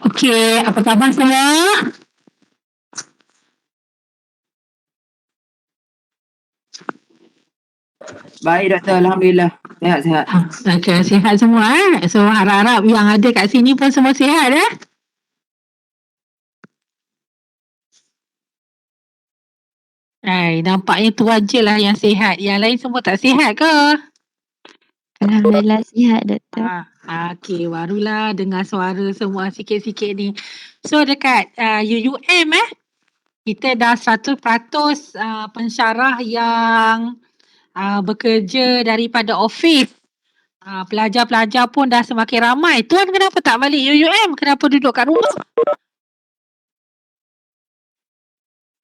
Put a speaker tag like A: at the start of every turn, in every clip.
A: Okey, apa khabar semua?
B: Baik doktor, Alhamdulillah. Sehat-sehat.
A: Okey, sihat semua So harap-harap yang ada kat sini pun semua sihat nampaknya tu aje lah yang sihat. Yang lain semua tak sihat ke?
C: Alhamdulillah sihat doktor.
A: Okey, barulah dengar suara semua sikit-sikit ni. So dekat UUM kita dah 100% pensyarah yang bekerja daripada office. Pelajar-pelajar pun dah semakin ramai. Tuan kenapa tak balik UUM? Kenapa duduk kat rumah?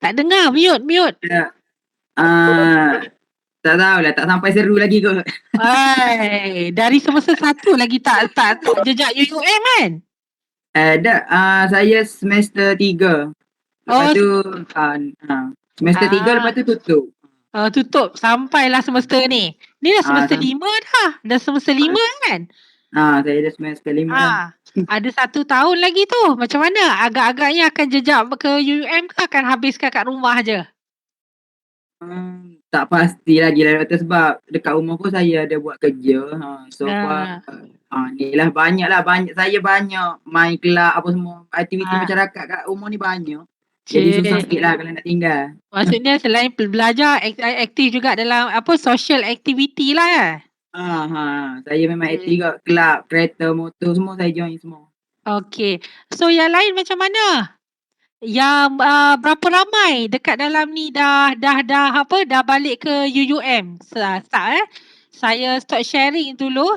A: Tak dengar, mute.
B: Tak tahulah, tak sampai seru lagi kot.
A: Dari semester 1 lagi tak jejak UUM kan?
B: Saya semester 3. Lepas tu semester 3 lepas tu tutup.
A: Tutup sampailah semester ni. Ni dah semester 5 dah. Dah semester 5 kan?
B: Saya dah semester 5 dah.
A: Ada 1 tahun lagi tu. Macam mana? Agak-agaknya akan jejak ke UUM ke akan habiskan kat rumah je?
B: Tak pasti lagi lah doktor sebab dekat rumah pun saya ada buat kerja. So far ni lah banyak saya banyak main kelab apa semua. Aktiviti masyarakat kat rumah ni banyak. Jadi susah sikit lah kalau nak tinggal.
A: Maksudnya selain belajar aktif juga dalam social activity lah.
B: Saya memang aktif kat kelab, kereta, motor semua saya join semua.
A: Okey. So yang lain macam mana? Yang berapa ramai dekat dalam ni dah balik ke UUM? Saya stop sharing dulu,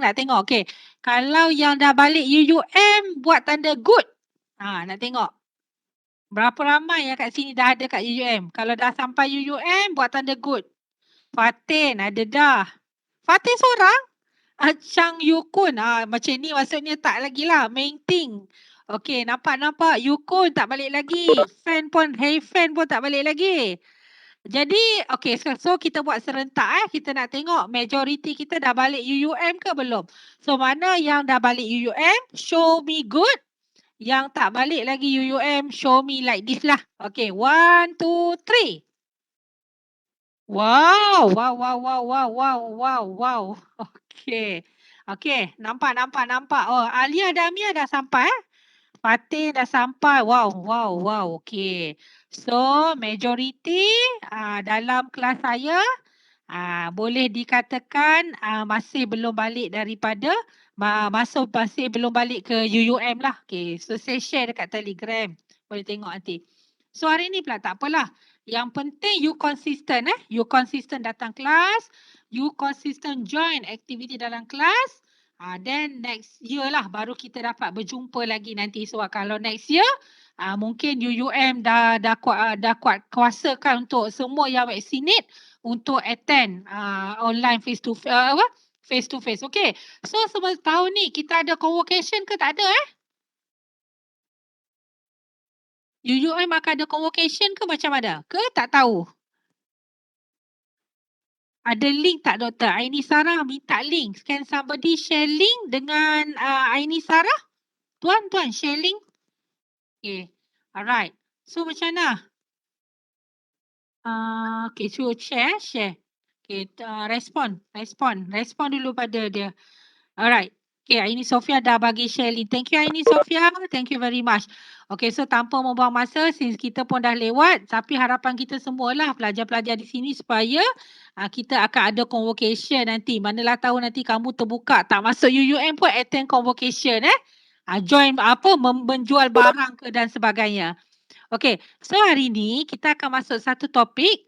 A: nak tengok. Okey. Kalau yang dah balik UUM buat tanda good. Nak tengok. Berapa ramai yang kat sini dah ada kat UUM? Kalau dah sampai UUM buat tanda good. Fatin ada dah. Fatin seorang? Chang Yukun. Macam ni maksudnya tak lagi lah. Main thing. Okey, nampak. Yukun tak balik lagi. Fan pun tak balik lagi. Jadi, okey, so kita buat serentak kita nak tengok majoriti kita dah balik UUM ke belum. So, mana yang dah balik UUM, show me good. Yang tak balik lagi UUM, show me like this lah. Okey, 1, 2, 3. Wow. Okey, nampak. Alia dan Mia dah sampai Fatin dah sampai. Wow. Okey. So, majoriti dalam kelas saya boleh dikatakan masih belum balik daripada masih belum balik ke UUM lah. Okey, so saya share dekat Telegram. Boleh tengok nanti. So, hari ni pula tak apalah. Yang penting you konsisten You konsisten datang kelas, you konsisten join aktiviti dalam kelas. Then next year lah baru kita dapat berjumpa lagi nanti. So kalau next year mungkin UUM dah kuat kuasakan untuk semua yang vaccinate untuk attend online face to face. Okay. So tahun ni kita ada convocation ke tak ada UUM akan ada convocation ke macam mana? Ke tak tahu? Ada link tak doktor? Aini Sarah minta link. Can somebody share link dengan Aini Sarah? Tuan share link. Okay. Alright. So macam mana? Okay, so share. Okay, respon dulu pada dia. Alright. Okay, Aini Sofia dah bagi share link. Thank you Aini Sofia. Thank you very much. Okay, so tanpa membuang masa, since kita pun dah lewat, tapi harapan kita semualah pelajar-pelajar di sini supaya kita akan ada convocation nanti. Manalah tahu nanti kamu terbuka tak masuk UUM pun attend convocation join menjual barang ke dan sebagainya. Okay, so hari ni kita akan masuk satu topik.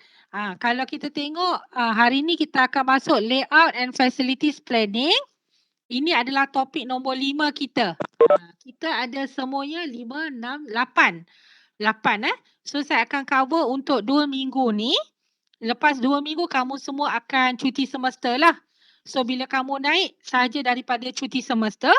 A: Kalau kita tengok hari ni kita akan masuk layout and facilities planning. Ini adalah topik nombor 5 kita. Kita ada semuanya 5, 6, 8. 8 So saya akan cover untuk 2 minggu ni. Lepas 2 minggu kamu semua akan cuti semester lah. So bila kamu naik sahaja daripada cuti semester,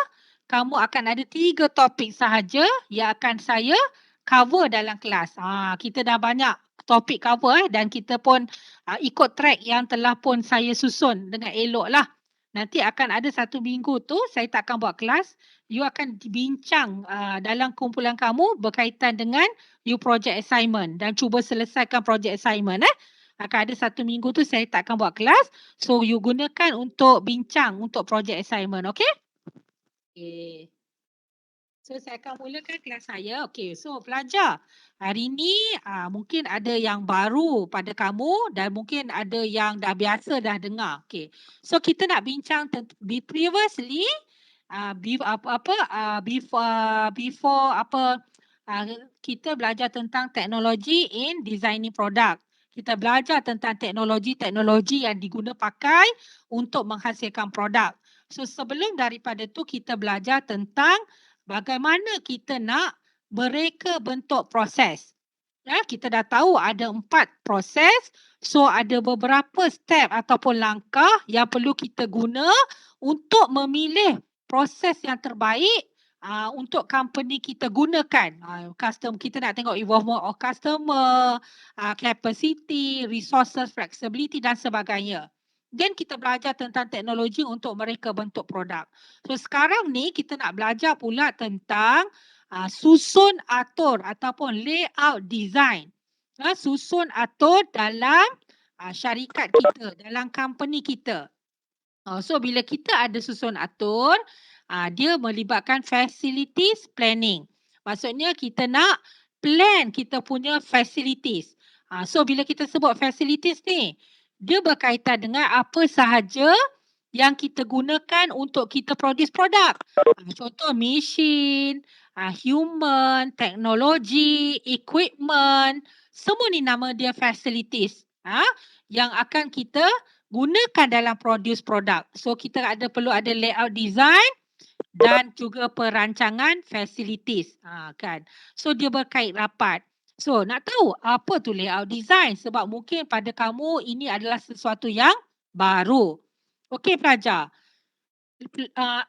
A: kamu akan ada 3 topik sahaja yang akan saya cover dalam kelas. Kita dah banyak topik cover dan kita pun ikut track yang telah pun saya susun dengan elok lah. Nanti akan ada 1 minggu tu saya tak akan buat kelas. You akan bincang dalam kumpulan kamu berkaitan dengan you project assignment dan cuba selesaikan project assignment. Akan ada 1 minggu tu saya tak akan buat kelas. So you gunakan untuk bincang untuk project assignment. Okay? Okay. So saya akan mulakan kelas saya. Okay, so pelajar. Hari ni mungkin ada yang baru pada kamu dan mungkin ada yang dah biasa dah dengar. Okay. So kita nak bincang previously before kita belajar tentang teknologi in designing product. Kita belajar tentang teknologi-teknologi yang diguna pakai untuk menghasilkan produk. So sebelum daripada tu kita belajar tentang bagaimana kita nak mereka bentuk proses. Kita dah tahu ada 4 proses. So ada beberapa step ataupun langkah yang perlu kita guna untuk memilih proses yang terbaik untuk company kita gunakan. Kita nak tengok involvement of customer, capacity, resources, flexibility dan sebagainya. Dan kita belajar tentang teknologi untuk mereka bentuk produk. So sekarang ni kita nak belajar pula tentang susun atur ataupun layout design. Susun atur dalam syarikat kita, dalam company kita. So bila kita ada susun atur, dia melibatkan facilities planning. Maksudnya kita nak plan kita punya facilities. So bila kita sebut facilities ni, dia berkaitan dengan apa sahaja yang kita gunakan untuk kita produce produk. Contoh mesin, human, teknologi, equipment, semua ni nama dia facilities. Yang akan kita gunakan dalam produce produk. So kita perlu ada layout design dan juga perancangan facilities. Kan. So dia berkait rapat. So nak tahu apa tu layout design? Sebab mungkin pada kamu ini adalah sesuatu yang baru. Okey pelajar.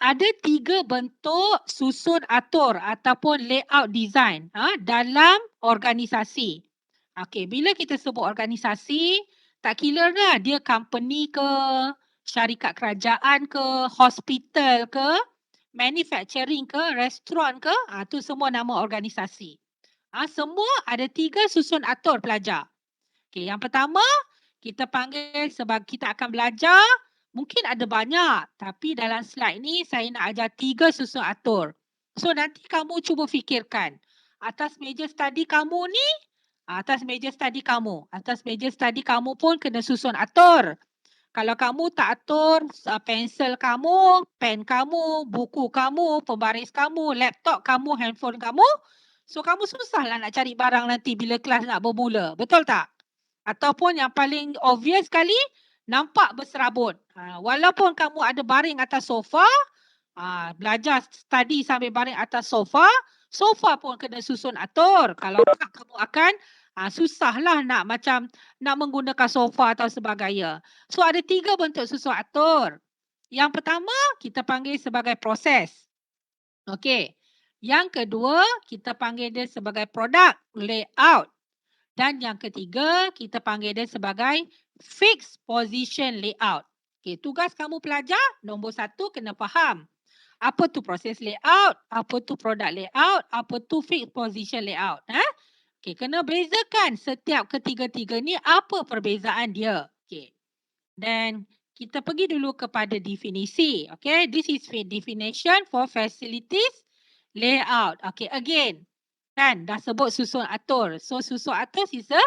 A: Ada 3 bentuk susun atur ataupun layout design dalam organisasi. Okey, bila kita sebut organisasi, tak kira dah dia company ke, syarikat kerajaan ke, hospital ke, manufacturing ke, restoran ke, tu semua nama organisasi. Semua ada 3 susun atur pelajar. Okey, yang pertama kita panggil kita akan belajar, mungkin ada banyak tapi dalam slide ni saya nak ajar 3 susun atur. So nanti kamu cuba fikirkan atas meja study kamu ni, atas meja study kamu pun kena susun atur. Kalau kamu tak atur pensel kamu, pen kamu, buku kamu, pembaris kamu, laptop kamu, handphone kamu, so kamu susahlah nak cari barang nanti bila kelas nak bermula. Betul tak? Ataupun yang paling obvious sekali, nampak berserabut. Walaupun kamu ada baring atas sofa, belajar study sambil baring atas sofa pun kena susun atur. Kalau tak kamu akan susahlah nak menggunakan sofa atau sebagainya. So ada 3 bentuk susun atur. Yang pertama kita panggil sebagai proses. Okey. Yang kedua kita panggil dia sebagai product layout. Dan yang ketiga, kita panggil dia sebagai fixed position layout. Okay, tugas kamu pelajar, nombor 1 kena faham. Apa tu proses layout, apa tu product layout, apa tu fixed position layout. Okay, kena bezakan setiap ketiga-tiga ni apa perbezaan dia. Okay. Dan kita pergi dulu kepada definisi. Okay, this is definition for facilities layout. Okay, again. Kan dah sebut susun atur. So susun atur is a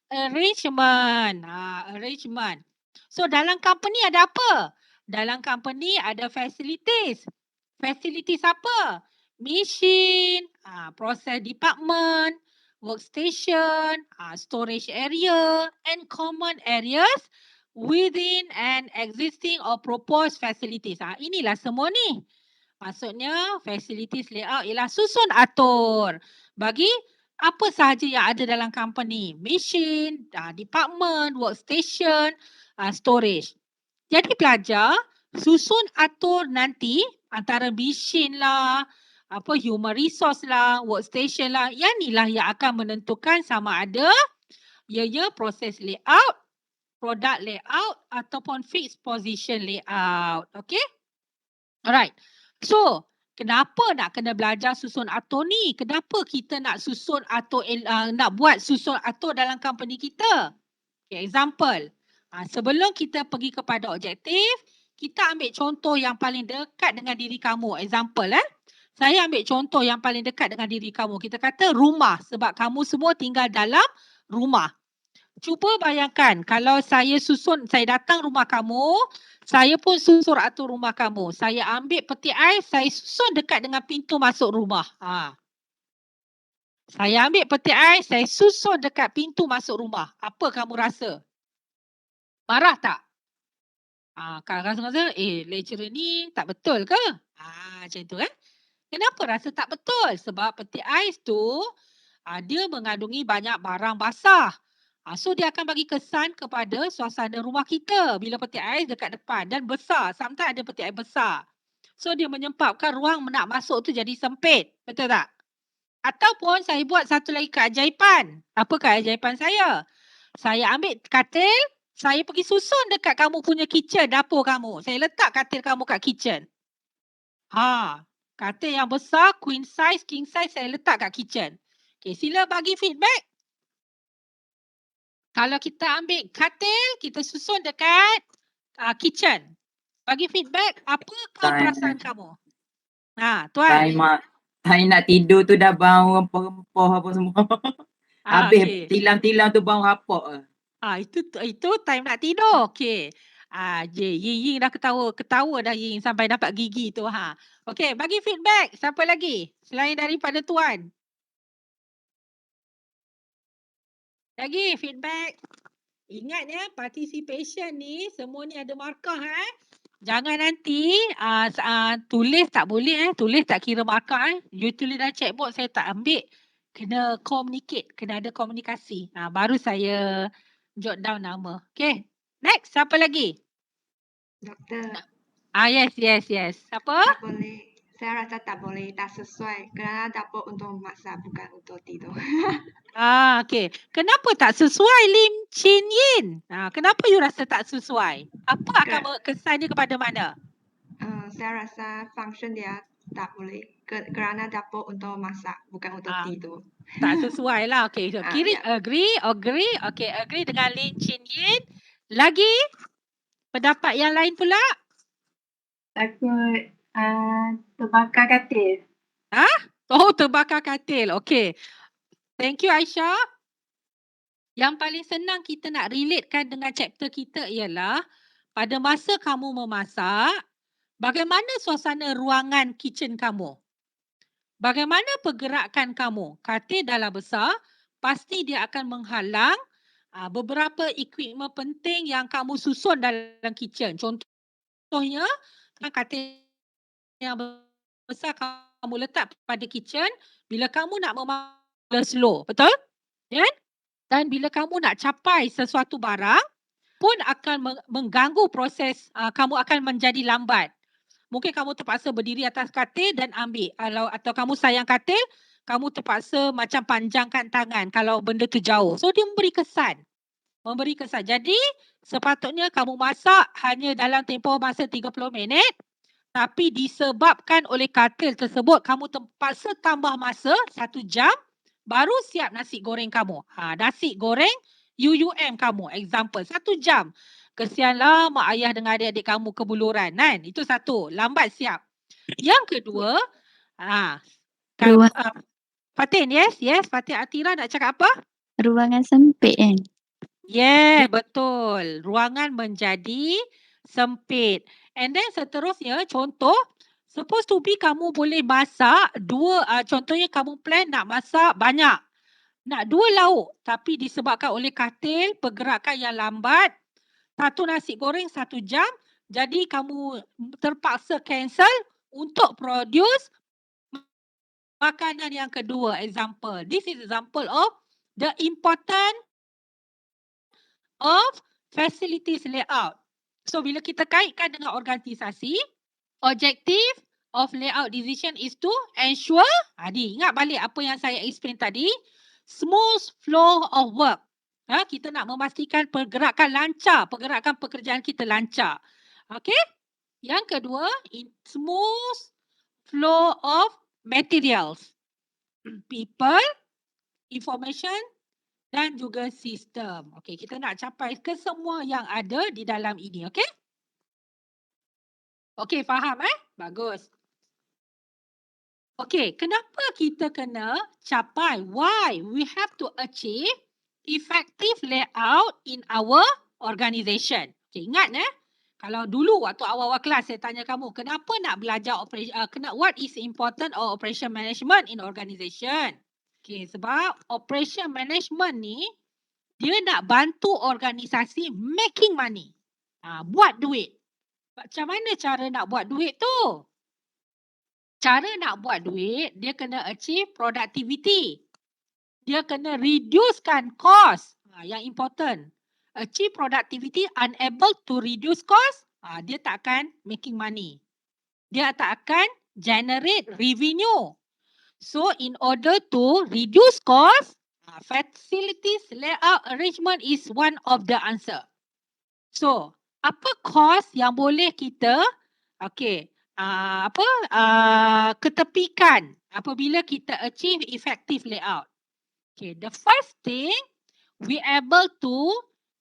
A: arrangement. Arrangement. So dalam company ada apa? Dalam company ada facilities. Facilities apa? Machine, process department, workstation, storage area and common areas within an existing or proposed facilities. Inilah semua ni. Maksudnya facilities layout ialah susun atur bagi apa sahaja yang ada dalam company. Machine, department, workstation, storage. Jadi pelajar susun atur nanti antara machine lah, human resource lah, workstation lah. Yang ni lah yang akan menentukan sama ada ianya proses layout, product layout ataupun fixed position layout. Okay? Alright. So, kenapa nak kena belajar susun atur ni? Kenapa kita nak susun atur, nak buat susun atur dalam company kita? Okay, example. Sebelum kita pergi kepada objektif, kita ambil contoh yang paling dekat dengan diri kamu. Example, saya ambil contoh yang paling dekat dengan diri kamu. Kita kata rumah sebab kamu semua tinggal dalam rumah. Cuba bayangkan kalau saya datang rumah kamu, saya pun susun atur rumah kamu. Saya ambil peti ais, saya susun dekat dengan pintu masuk rumah. Saya ambil peti ais, saya susun dekat pintu masuk rumah. Apa kamu rasa? Marah tak? Kalau rasa, lecturer ni tak betul ke? Macam tu kan? Kenapa rasa tak betul? Sebab peti ais tu, dia mengandungi banyak barang basah. So dia akan bagi kesan kepada suasana rumah kita bila peti ais dekat depan dan besar. Sometimes ada peti ais besar. So dia menyebabkan ruang nak masuk tu jadi sempit. Betul tak? Ataupun saya buat satu lagi keajaiban. Apa keajaiban saya? Saya ambil katil, saya pergi susun dekat kamu punya kitchen, dapur kamu. Saya letak katil kamu kat kitchen. Katil yang besar, queen size, king size, saya letak kat kitchen. Okay, sila bagi feedback. Kalau kita ambil katil, kita susun dekat kitchen. Bagi feedback, apa perasaan kamu? Tuan.
B: Saya nak tidur tu dah bau rempah-rempah apa semua. Habis tilam-tilam tu bau rapak.
A: Itu time nak tidur. Okey. Ying dah ketawa dah Ying sampai dapat gigi tu. Okey, bagi feedback. Siapa lagi? Selain daripada tuan. Lagi feedback. Ingat ya, participation ni semua ni ada markah Jangan nanti tulis tak boleh tulis tak kira markah You tulis dalam checkboard saya tak ambil. Kena communicate, kena ada komunikasi. Baru saya jot down nama. Okay. Next, siapa lagi?
C: Doktor.
A: Yes. Siapa?
C: Tak boleh. Saya rasa tak boleh, tak sesuai. Kerana dapur untuk masak, bukan untuk tidur.
A: Okay. Kenapa tak sesuai Lim Chin Yin? Kenapa you rasa tak sesuai? Apa akan kesan dia kepada mana?
C: Saya rasa function dia tak boleh. Kerana dapur untuk masak, bukan untuk tidur.
A: Tak sesuai lah. Okay. So, Kiri, agree. Okay, agree dengan Lim Chin Yin. Lagi? Pendapat yang lain pula?
D: Takut terbakar katil.
A: Terbakar katil. Okay. Thank you Aisyah. Yang paling senang kita nak relatekan dengan chapter kita ialah pada masa kamu memasak, bagaimana suasana ruangan kitchen kamu? Bagaimana pergerakan kamu? Katil dalam besar, pasti dia akan menghalang beberapa equipment penting yang kamu susun dalam kitchen. Contohnya, katil yang besar kamu letak pada kitchen, bila kamu nak memasak slow, betul? Kan? Dan bila kamu nak capai sesuatu barang pun akan mengganggu proses, kamu akan menjadi lambat. Mungkin kamu terpaksa berdiri atas katil dan ambil. Atau kamu sayang katil, kamu terpaksa macam panjangkan tangan kalau benda tu jauh. So dia memberi kesan. Jadi sepatutnya kamu masak hanya dalam tempoh masa 30 minit. Tapi disebabkan oleh katil tersebut, kamu terpaksa tambah masa 1 jam. Baru siap nasi goreng kamu. Nasi goreng UUM kamu. Example, 1 jam. Kesianlah mak ayah dengan adik-adik kamu kebuluran. Kan? Itu satu. Lambat siap. Yang kedua, Fatin, yes. Fatin Atira nak cakap apa?
D: Ruangan sempit kan?
A: Yeah, betul. Ruangan menjadi sempit. And then seterusnya, contoh, suppose to be kamu boleh masak contohnya kamu plan nak masak banyak. Nak 2 lauk. Tapi disebabkan oleh katil, pergerakan yang lambat, 1 nasi goreng 1 jam. Jadi kamu terpaksa cancel untuk produce makanan yang kedua, example. This is example of the importance of facilities layout. So bila kita kaitkan dengan organisasi, objective of layout decision is to ensure, ingat balik apa yang saya explain tadi, smooth flow of work. Kita nak memastikan pergerakan lancar, pergerakan pekerjaan kita lancar. Okay? Yang kedua, smooth flow of materials, people, information dan juga sistem. Okey, kita nak capai ke semua yang ada di dalam ini, okey? Okey, faham Bagus. Okey, kenapa kita kena capai? Why we have to achieve effective layout in our organisation? Okay, ingat kalau dulu waktu awal-awal kelas saya tanya kamu, kenapa nak belajar what is important of operation management in organisation? Okay, sebab operation management ni dia nak bantu organisasi making money. Buat duit. Macam mana cara nak buat duit tu? Cara nak buat duit, dia kena achieve productivity. Dia kena reducekan cost. Yang important. Achieve productivity, unable to reduce cost, dia tak akan making money. Dia tak akan generate revenue. So in order to reduce cost, facilities layout arrangement is one of the answer. So, apa cost yang boleh kita ketepikan apabila kita achieve effective layout? Okay, the first thing, we able to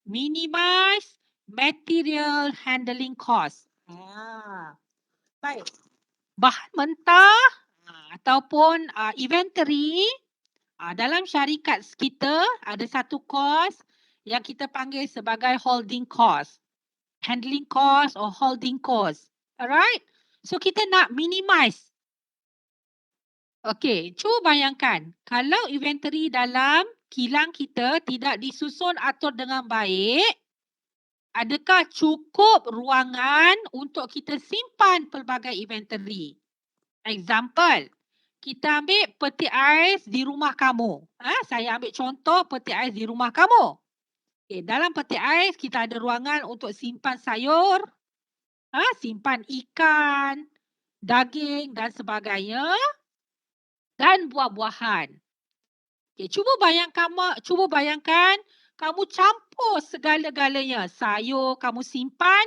A: minimize material handling cost. Baik. Bahan mentah ataupun inventory, dalam syarikat kita ada satu cost yang kita panggil sebagai holding cost. Handling cost or holding cost. Alright? So kita nak minimize. Okay, cuba bayangkan kalau inventory dalam kilang kita tidak disusun atur dengan baik, adakah cukup ruangan untuk kita simpan pelbagai inventory? Example, kita ambil peti ais di rumah kamu. Saya ambil contoh peti ais di rumah kamu. Okay, dalam peti ais kita ada ruangan untuk simpan sayur, simpan ikan, daging dan sebagainya, dan buah-buahan. Okay, cuba bayangkan kamu campur segala-galanya. Sayur kamu simpan,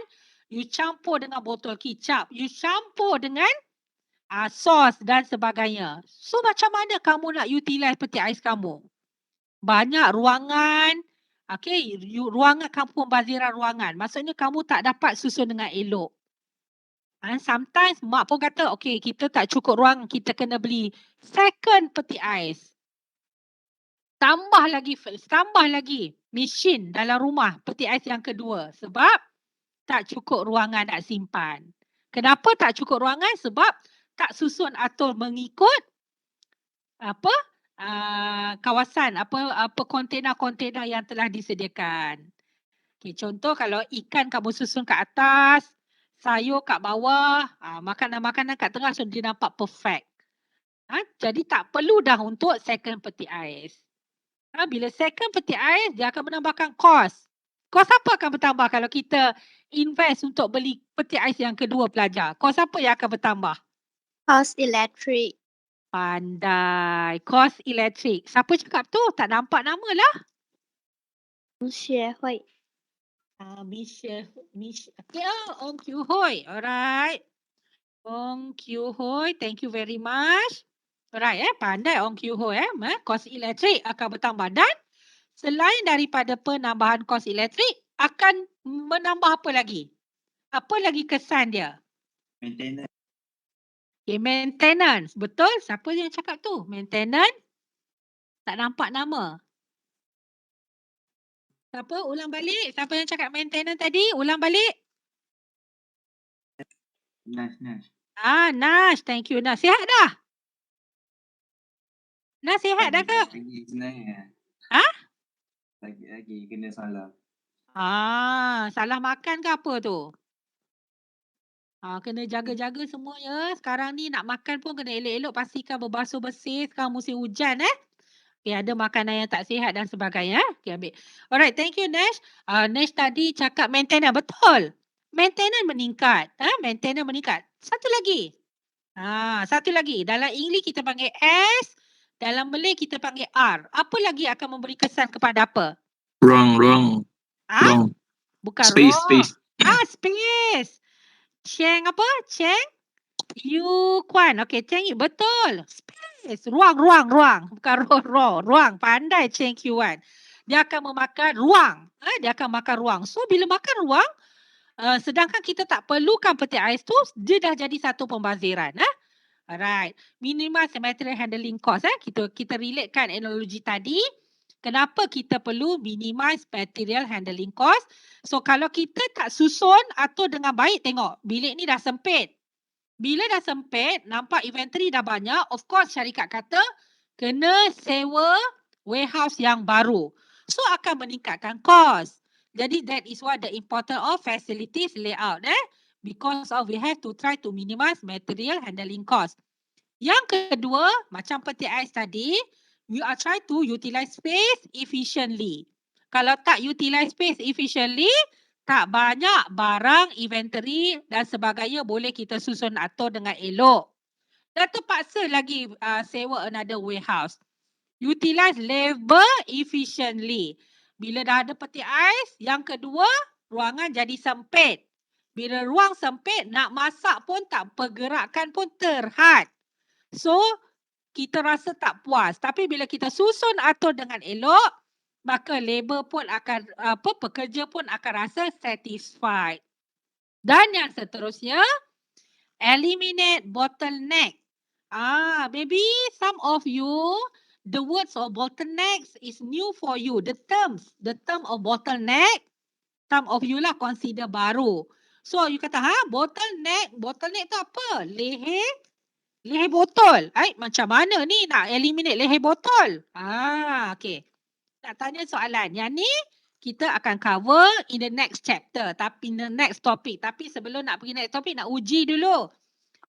A: you campur dengan botol kicap, you campur dengan sos dan sebagainya. So macam mana kamu nak utilize peti ais kamu? Banyak ruangan. Okay, ruangan kamu pembaziran ruangan. Maksudnya kamu tak dapat susun dengan elok. Sometimes mak pun kata, okay, kita tak cukup ruang, kita kena beli second peti ais. Tambah lagi mesin dalam rumah peti ais yang kedua. Sebab tak cukup ruangan nak simpan. Kenapa tak cukup ruangan? Sebab tak susun atur mengikut kawasan, kontena-kontena yang telah disediakan. Okay, contoh kalau ikan kamu susun kat atas, sayur kat bawah, makanan-makanan kat tengah, so dia nampak perfect. Jadi tak perlu dah untuk second peti ais. Bila second peti ais, dia akan menambahkan kos. Kos apa akan bertambah kalau kita invest untuk beli peti ais yang kedua pelajar? Kos apa yang akan bertambah?
D: Kos elektrik.
A: Pandai. Kos elektrik. Siapa cakap tu? Tak nampak nama lah.
D: Xue
A: Okay, Ong Kyu Hoi. Alright. Ong Kyu Hoi, thank you very much. Alright, pandai Ong Kyu Hoi. Kos elektrik akan bertambah. Dan selain daripada penambahan kos elektrik, akan menambah apa lagi? Apa lagi kesan dia?
B: Maintenance.
A: Okay, maintenance. Betul? Siapa yang cakap tu? Maintenance? Tak nampak nama. Siapa? Ulang balik. Siapa yang cakap maintenance tadi? Ulang balik.
B: Nash.
A: Nash. Thank you, Nash. Sihat dah? Nash sihat dah ke?
E: Lagi sebenarnya. Lagi kena salah.
A: Salah makan ke apa tu? Kena jaga-jaga semua ya. Sekarang ni nak makan pun kena elok-elok, pastikan berbasuh bersih. Sekarang musim hujan Okay, ada makanan yang tak sihat dan sebagainya. Okay, ambil. Alright, thank you Nash. Nash tadi cakap maintenance. Betul. Maintenance meningkat. Maintenance meningkat. Satu lagi. Satu lagi. Dalam English kita panggil S. Dalam Malay kita panggil R. Apa lagi akan memberi kesan kepada apa?
E: Ruang.
A: Bukan
E: Space.
A: Space. Cheng apa? Cheng Yu Kwan. Okay, Cheng Yu. Betul. Space. Ruang. Bukan ruang. Pandai Cheng Yuan. Dia akan memakan ruang. Dia akan makan ruang. So, bila makan ruang, sedangkan kita tak perlukan peti ais tu, dia dah jadi satu pembaziran. Alright. Minimize material handling cost. Kita relatekan analogi tadi. Kenapa kita perlu minimize material handling cost? So, kalau kita tak susun atur dengan baik, tengok bilik ni dah sempit. Bila dah sempit, nampak inventory dah banyak, of course syarikat kata kena sewa warehouse yang baru. So, akan meningkatkan cost. Jadi, that is what the importance of facilities layout. Because of we have to try to minimize material handling cost. Yang kedua, macam peti ais tadi, we are try to utilize space efficiently. Kalau tak utilize space efficiently, tak banyak barang, inventory dan sebagainya boleh kita susun atur dengan elok. Dan terpaksa lagi sewa another warehouse. Utilize labor efficiently. Bila dah ada peti ais, yang kedua, ruangan jadi sempit. Bila ruang sempit, nak masak pun tak, pergerakan pun terhad. So, kita rasa tak puas. Tapi bila kita susun atur dengan elok, maka labor pun akan, pekerja pun akan rasa satisfied. Dan yang seterusnya, eliminate bottleneck. Maybe some of you, the words of bottlenecks is new for you. The term of bottleneck, some of you lah consider baru. So, you kata, bottleneck tu apa? Leher botol. Macam mana ni nak eliminate leher botol? Okay. Nak tanya soalan. Yang ni kita akan cover in the next chapter. Tapi in the next topic. Tapi sebelum nak pergi next topic, nak uji dulu.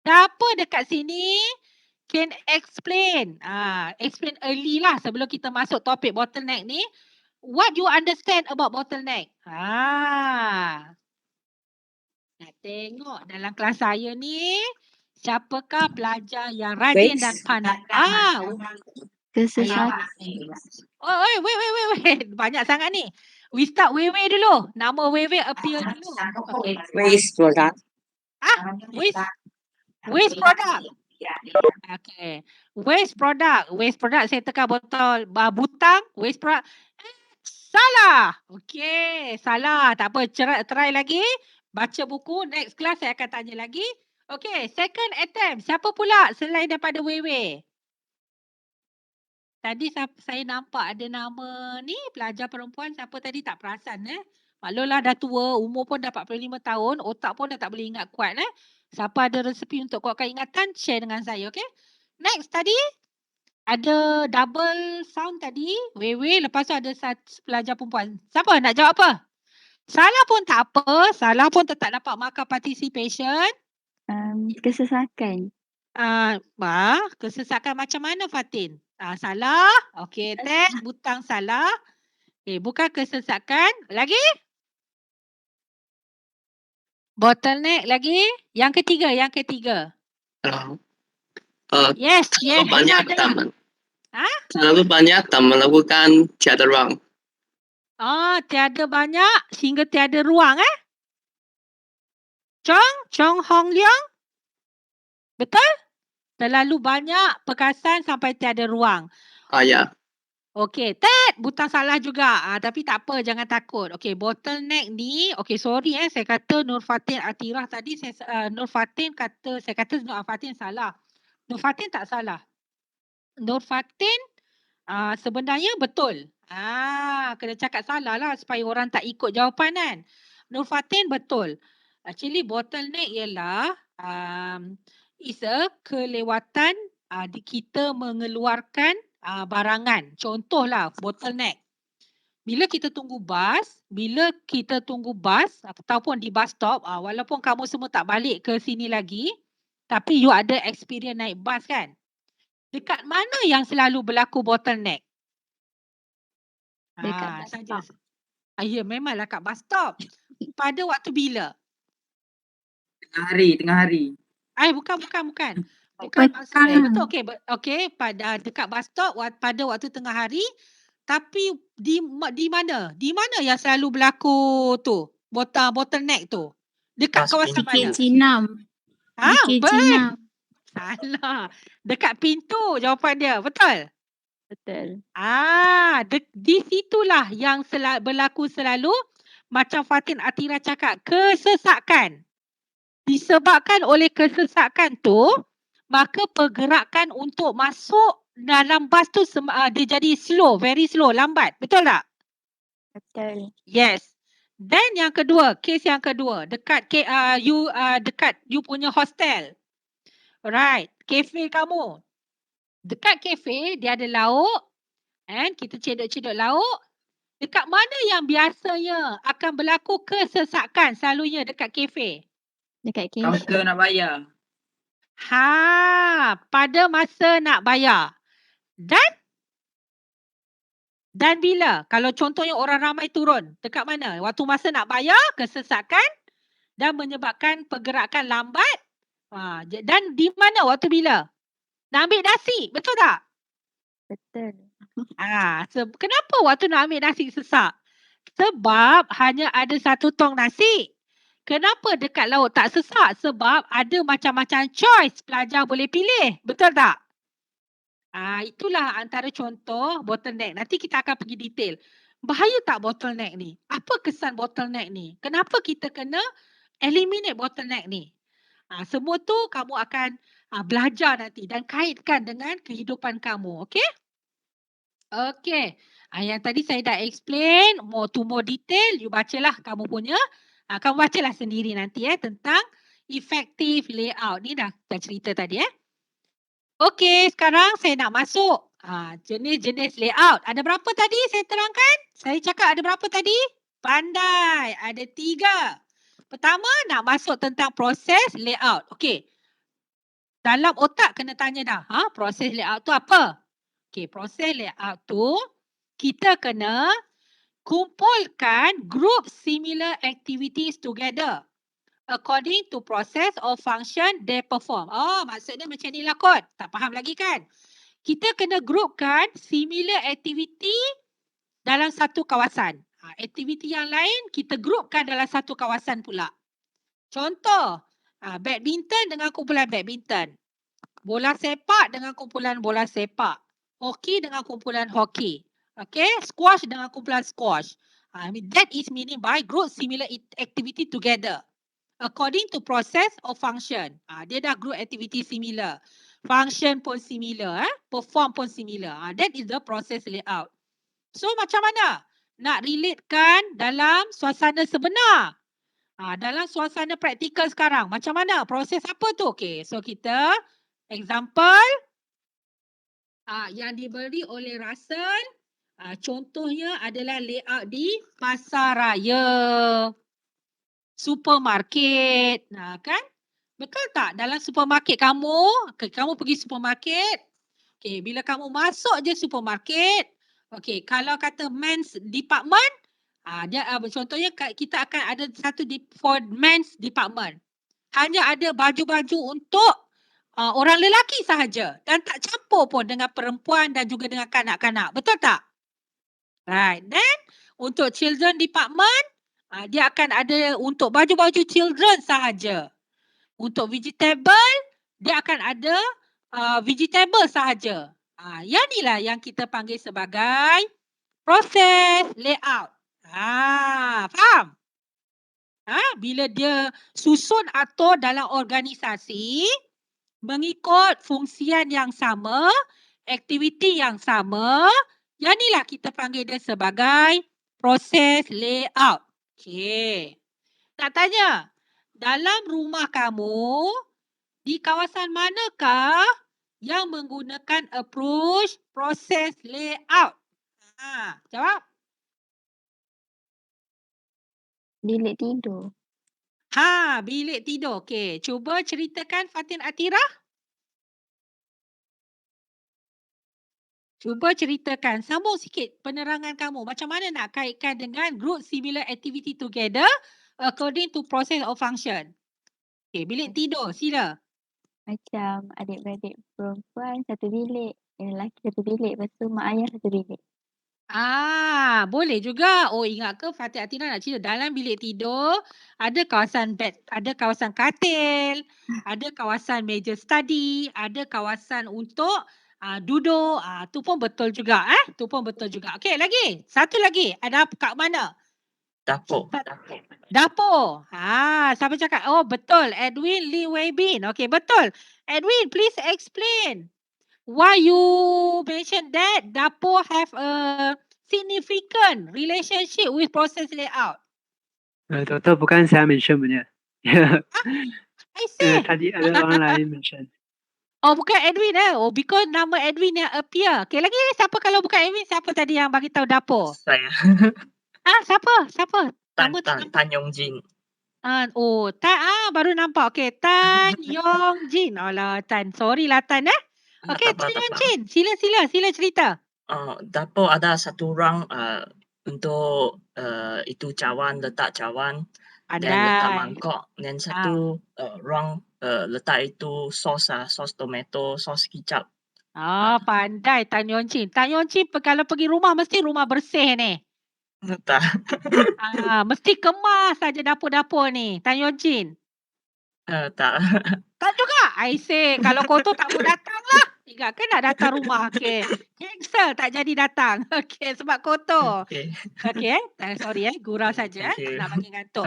A: Siapa dekat sini can explain? Explain early lah sebelum kita masuk topik bottleneck ni. What you understand about bottleneck? Nak tengok dalam kelas saya ni, siapakah pelajar yang rajin dan pandai?
D: Kesesakan.
A: Wait. Banyak sangat ni. We start Wewe dulu. Nama Wewe appear dulu. Okay.
F: Waste product.
A: Waste product. Okay. Waste product saya tekan botol butang. Waste product. Salah. Okay. Salah. Tak apa. Try lagi. Baca buku. Next class saya akan tanya lagi. Okay. Second attempt. Siapa pula selain daripada Wewe? Tadi saya nampak ada nama ni pelajar perempuan. Siapa tadi tak perasan Maklumlah dah tua. Umur pun dah 45 tahun. Otak pun dah tak boleh ingat kuat Siapa ada resepi untuk kuatkan ingatan, share dengan saya, okay? Next tadi, ada double sound tadi. Wewe, lepas tu ada satu pelajar perempuan. Siapa nak jawab apa? Salah pun tak apa. Salah pun tetap dapat markah participation.
D: Kesesakan.
A: Kesesakan macam mana Fatin? Salah. Okay, Ted, butang salah. Okay, bukan kesesakan. Lagi? Bottleneck lagi. Yang ketiga. Yes.
E: Terlalu banyak tak melakukan tiada ruang.
A: Tiada banyak sehingga tiada ruang Chong Hong Leong. Betul? Terlalu banyak perkasan sampai tiada ruang.
E: Ya.
A: Okey, Ted, butang salah juga. Tapi tak apa, jangan takut. Okey, bottleneck ni, okey sorry saya kata Nur Fatin Atirah tadi, Nur Fatin salah. Nur Fatin tak salah. Nur Fatin sebenarnya betul. Kena cakap salah lah supaya orang tak ikut jawapan kan. Nur Fatin betul. Actually bottleneck ialah is a kelewatan kita mengeluarkan barangan. Contohlah bottleneck. Bila kita tunggu bas ataupun di bus stop, walaupun kamu semua tak balik ke sini lagi, tapi you ada experience naik bas kan? Dekat mana yang selalu berlaku bottleneck?
D: Dekat bus
A: Saja.
D: stop.
A: Ya, memanglah kat bus stop. Pada waktu bila?
B: Tengah hari.
A: Bukan. Bukan
D: Petang.
A: maksudnya. Betul, okey, pada dekat bus stop pada waktu tengah hari, tapi di mana? Di mana yang selalu berlaku tu? Bottleneck tu. Dekat
E: Bas
A: kawasan
E: pintu.
A: mana?
D: KG6. Di KG6.
A: Salah. Dekat pintu jawapan dia. Betul?
D: Betul.
A: Di situlah yang berlaku selalu macam Fatin Atira cakap, kesesakan. Disebabkan oleh kesesakan tu, maka pergerakan untuk masuk dalam bas tu dia jadi slow, very slow, lambat. Betul tak?
D: Betul.
A: Yes. Dan yang kedua, kes yang kedua, dekat you punya hostel. Right, kafe kamu. Dekat kafe dia ada lauk, and kita cedok-cedok lauk. Dekat mana yang biasanya akan berlaku kesesakan selalunya dekat kafe?
D: Dekat
B: Kaunter
D: cashier.
B: nak bayar.
A: Pada masa nak bayar. Dan bila? Kalau contohnya orang ramai turun, dekat mana? Waktu masa nak bayar, kesesakan dan menyebabkan pergerakan lambat. Dan di mana? Waktu bila? Nak ambil nasi, betul tak?
D: Betul.
A: Kenapa waktu nak ambil nasi sesak? Sebab hanya ada satu tong nasi. Kenapa dekat laut tak sesak? Sebab ada macam-macam choice pelajar boleh pilih. Betul tak? Itulah antara contoh bottleneck. Nanti kita akan pergi detail. Bahaya tak bottleneck ni? Apa kesan bottleneck ni? Kenapa kita kena eliminate bottleneck ni? Semua tu kamu akan belajar nanti dan kaitkan dengan kehidupan kamu. Okay? Okay. Yang tadi saya dah explain, more detail, you bacalah kamu punya. Kamu bacalah sendiri nanti tentang effective layout. Ni dah cerita tadi. Okey, sekarang saya nak masuk jenis-jenis layout. Ada berapa tadi saya terangkan? Saya cakap ada berapa tadi? Pandai. Ada 3. Pertama, nak masuk tentang proses layout. Okey. Dalam otak kena tanya dah. Proses layout tu apa? Okey, proses layout tu kita kena kumpulkan group similar activities together according to process or function they perform. Maksudnya macam ni lah kot. Tak faham lagi kan? Kita kena groupkan similar activity dalam satu kawasan. Aktiviti yang lain kita groupkan dalam satu kawasan pula. Contoh, badminton dengan kumpulan badminton. Bola sepak dengan kumpulan bola sepak. Hoki dengan kumpulan hoki. Okay, squash dengan kumpulan squash. That is meaning by group similar activity together. According to process or function. Dia dah group activity similar. Function pun similar. Perform pun similar. That is the process layout. So macam mana? Nak relatekan dalam suasana sebenar. Dalam suasana praktikal sekarang. Macam mana? Proses apa tu? Okay. So kita example. Yang diberi oleh Russell. Contohnya adalah layout di pasaraya. Supermarket. Kan? Betul tak? Dalam supermarket kamu pergi supermarket. Okay, bila kamu masuk je supermarket. Okay, kalau kata men's department. Contohnya kita akan ada satu for men's department. Hanya ada baju-baju untuk orang lelaki sahaja. Dan tak campur pun dengan perempuan dan juga dengan kanak-kanak. Betul tak? Right. Then untuk children department. Dia akan ada untuk baju-baju children sahaja. Untuk vegetable, dia akan ada vegetable sahaja. Yang inilah yang kita panggil sebagai proses layout. Faham? Bila dia susun atur dalam organisasi, mengikut fungsian yang sama, aktiviti yang sama, yang inilah kita panggil dia sebagai proses layout. Okay. Nak tanya, dalam rumah kamu, di kawasan manakah yang menggunakan approach proses layout? Jawab.
D: Bilik tidur.
A: Bilik tidur. Okey, cuba ceritakan Fatin Atira. Cuba ceritakan, sambung sikit penerangan kamu. Macam mana nak kaitkan dengan group similar activity together according to process or function. Okey, bilik tidur, sila.
D: Macam adik-beradik perempuan satu bilik, yang lelaki satu bilik, lepas tu mak ayah satu bilik.
A: Boleh juga. Oh, ingat ke Fatin Atira nak cerita dalam bilik tidur ada kawasan bed, ada kawasan katil, ada kawasan meja study, ada kawasan untuk duduk. Tu pun betul juga. Tu pun betul juga. Okey, lagi. Satu lagi. Ada kat mana?
E: Dapur.
A: Dapur. Siapa cakap? Oh, betul. Edwin Lee Wei Bin. Okey, betul. Edwin, please explain why you mention that dapur have a significant relationship with process layout.
F: Doktor bukan saya mention punya.
A: I say.
F: Tadi ada orang lain mention.
A: Oh, bukan Edwin Oh, because nama Edwin yang appear. Okey, lagi siapa kalau bukan Edwin, siapa tadi yang bagi tahu dapur?
E: Saya.
A: Siapa? Nama
E: Tan Yong Jin.
A: Baru nampak. Okey, Tan Yong Jin. Alah, Tan. Sorry lah, Tan Okey,
E: Tak apa,
A: Tan
E: tak
A: Yong
E: apa.
A: Jin. Sila cerita.
E: Dapur ada satu ruang untuk itu cawan, letak cawan. Dan letak mangkok. Dan satu ruang letak itu sos tomato, sos kicap.
A: Pandai Tan Yong Jin. Tan Yong Jin kalau pergi rumah mesti rumah bersih ni.
E: Tak.
A: Mesti kemas saja dapur-dapur ni. Tan Yong Jin.
E: Tak.
A: Tak juga. I say kalau kotor tak mau datang lah. Ingat kan nak datang rumah. Okey. Cancel tak jadi datang. Okey, sebab kotor. Okey. Sorry gurau saja.
E: Thank you.
A: Nak bagi ngantuk.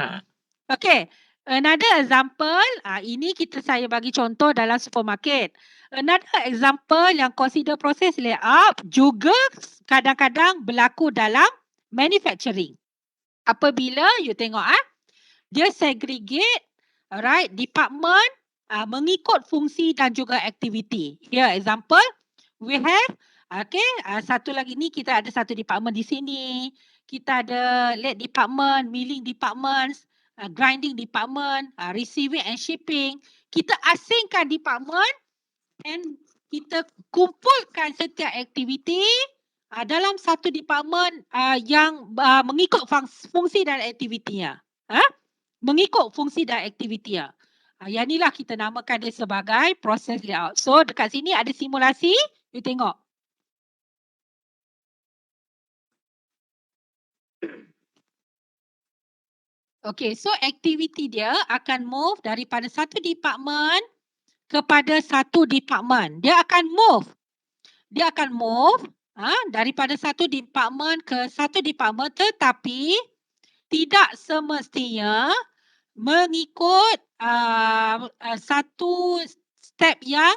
A: Okey. Another example. Ini saya bagi contoh dalam supermarket. Another example yang consider proses layout juga kadang-kadang berlaku dalam manufacturing. Apabila you tengok dia segregate department mengikut fungsi dan juga aktiviti. Here example we have satu lagi ni kita ada satu department di sini. Kita ada late department, milling department, grinding department, receiving and shipping. Kita asingkan department and kita kumpulkan setiap aktiviti dalam satu department yang mengikut fungsi dan aktivitinya. Mengikut fungsi dan aktivitinya. Yang inilah kita namakan dia sebagai proses layout. So dekat sini ada simulasi, you tengok. Okay, so aktiviti dia akan move daripada satu department kepada satu department. Dia akan move daripada satu department ke satu department, tetapi tidak semestinya mengikut satu step yang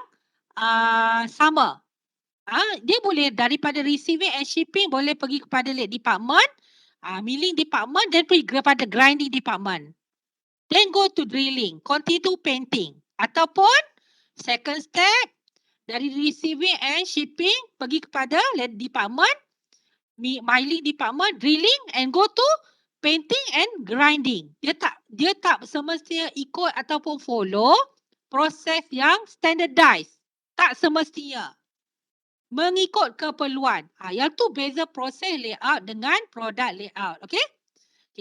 A: sama. Dia boleh daripada receiving and shipping boleh pergi kepada late department, milling department, dan pergi kepada grinding department. Then go to drilling, continue painting. Ataupun second step dari receiving and shipping pergi kepada late department, milling department, drilling, and go to painting and grinding. Dia tak semestinya ikut ataupun follow proses yang standardized. Tak semestinya. Mengikut keperluan. Yang tu beza proses layout dengan product layout. Okay,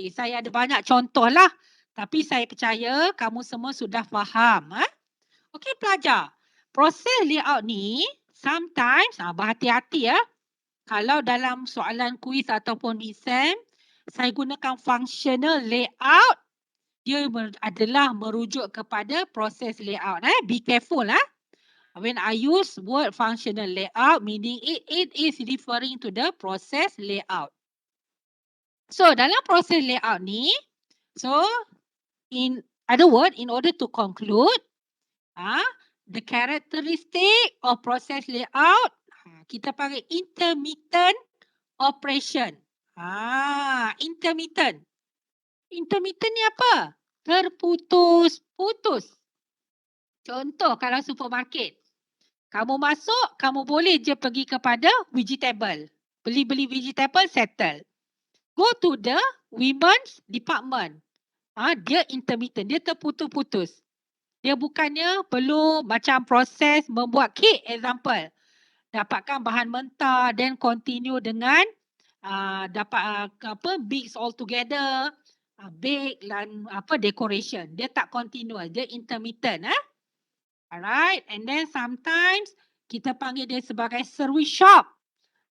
A: saya ada banyak contoh lah. Tapi saya percaya kamu semua sudah faham. Okay, pelajar. Proses layout ni sometimes berhati-hati kalau dalam soalan kuis ataupun exam saya gunakan functional layout, dia adalah merujuk kepada proses layout. Be careful when I use word functional layout, meaning it is referring to the process layout. So dalam proses layout ni, so in other word, in order to conclude, the characteristic of process layout, kita panggil intermittent operation. Intermittent. Intermittent ni apa? Terputus-putus. Contoh kalau supermarket. Kamu masuk, kamu boleh je pergi kepada vegetable. Beli-beli vegetable, settle. Go to the women's department. Dia intermittent, dia terputus-putus. Dia bukannya perlu macam proses membuat kek, example. Dapatkan bahan mentah, then continue dengan dapat mix all together, bake dan decoration. Dia tak continuous, dia intermittent. Alright, and then sometimes kita panggil dia sebagai service shop,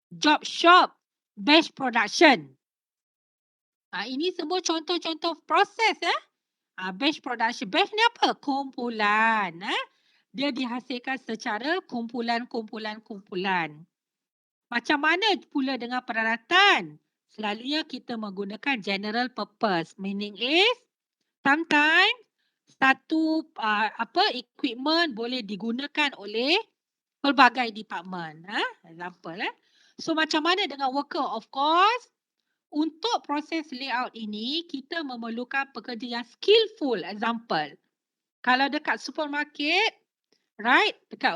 A: job shop, batch production. Ini semua contoh-contoh proses. Batch production. Batch ni apa? Kumpulan. Dia dihasilkan secara kumpulan-kumpulan. Macam mana pula dengan peralatan? Selalunya kita menggunakan general purpose. Meaning is, sometimes satu equipment boleh digunakan oleh pelbagai department. Example. So macam mana dengan worker? Of course, untuk proses layout ini, kita memerlukan pekerja yang skillful. Example, kalau dekat supermarket, right, dekat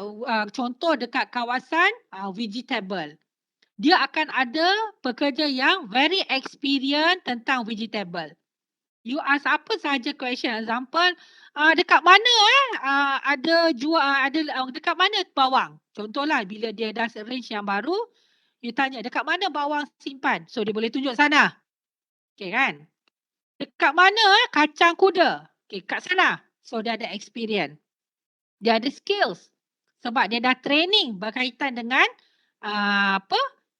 A: contoh dekat kawasan vegetable, dia akan ada pekerja yang very experienced tentang vegetable. You ask apa sahaja question, example, dekat mana ada jual, dekat mana bawang? Contohlah bila dia dah range yang baru, you tanya dekat mana bawang simpan? So dia boleh tunjuk sana. Okay kan? Dekat mana kacang kuda? Okay, kat sana. So dia ada experience. Dia ada skills. Sebab dia dah training berkaitan dengan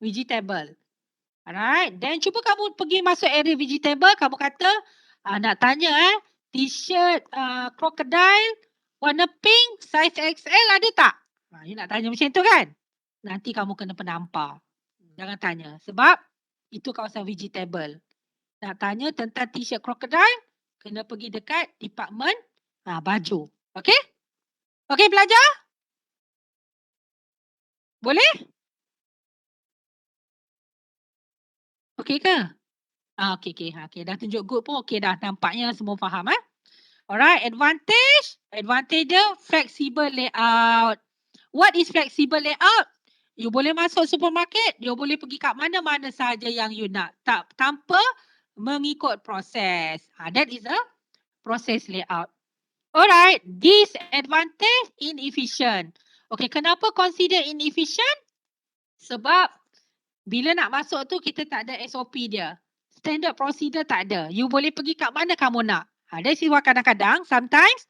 A: vegetable. Alright. Then cuba kamu pergi masuk area vegetable, kamu kata nak tanya t-shirt crocodile warna pink size XL ada tak? You nak tanya macam tu kan? Nanti kamu kena penampar. Jangan tanya. Sebab itu kawasan vegetable. Nak tanya tentang t-shirt crocodile, kena pergi dekat department baju. Okay? Okay belajar? Boleh? Okay ke? Okay. Dah tunjuk good pun okay dah. Nampaknya semua faham. Alright, advantage dia flexible layout. What is flexible layout? You boleh masuk supermarket, you boleh pergi kat mana-mana sahaja yang you nak. Tanpa mengikut proses. That is a process layout. Alright, disadvantage inefficient. Okay, kenapa consider inefficient? Sebab bila nak masuk tu kita tak ada SOP dia. Standard procedure tak ada. You boleh pergi kat mana kamu nak. That's why kadang-kadang, sometimes,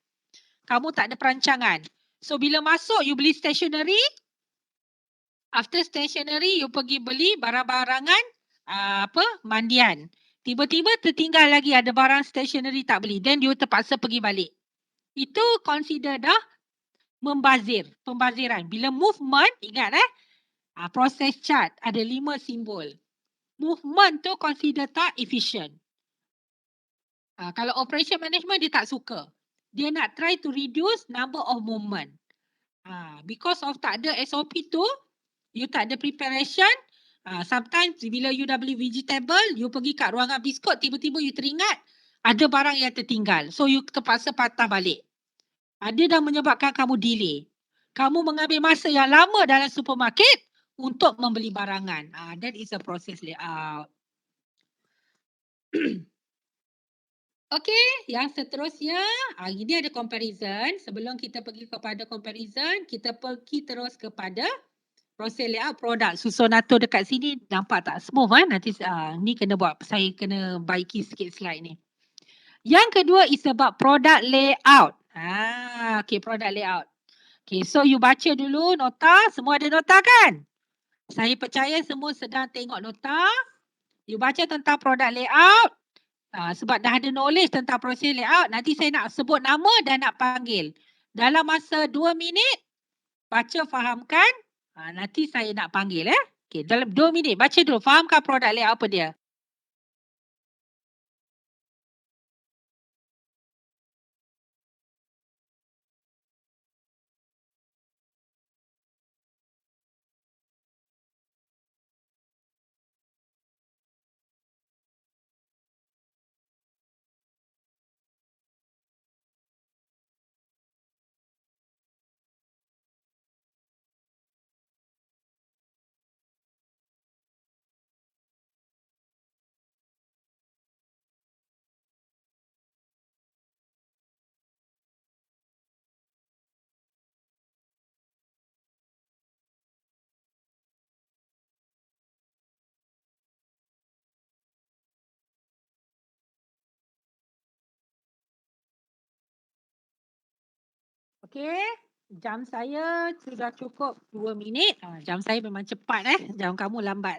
A: kamu tak ada perancangan. So bila masuk, you beli stationery. After stationery, you pergi beli barang-barangan mandian. Tiba-tiba tertinggal lagi ada barang stationery tak beli. Then you terpaksa pergi balik. Itu consider dah pembaziran. Bila movement, ingat process chart ada 5 simbol. Movement tu consider tak efficient. Kalau operation management dia tak suka. Dia nak try to reduce number of movement. Because of tak ada SOP tu, you tak ada preparation. Sometimes bila you dah beli vegetable, you pergi kat ruangan biskut, tiba-tiba you teringat ada barang yang tertinggal. So you terpaksa patah balik. Dia dah menyebabkan kamu delay. Kamu mengambil masa yang lama dalam supermarket untuk membeli barangan. That is a process layout. Okay, yang seterusnya, ini ada comparison. Sebelum kita pergi kepada comparison, kita pergi terus kepada proses layout produk. Susun atur dekat sini, nampak tak smooth Nanti ni kena buat, saya kena baiki sikit slide ni. Yang kedua is about product layout. Okay, product layout. Okay, so you baca dulu nota, semua ada nota kan? Saya percaya semua sedang tengok nota. You baca tentang product layout. Sebab dah ada knowledge tentang proses layout, nanti saya nak sebut nama dan nak panggil. Dalam masa 2 minit, baca fahamkan, nanti saya nak panggil. Okay, dalam 2 minit, baca dulu, fahamkan produk layout apa dia. Okey, jam saya sudah cukup 2 minit. Jam saya memang cepat jam kamu lambat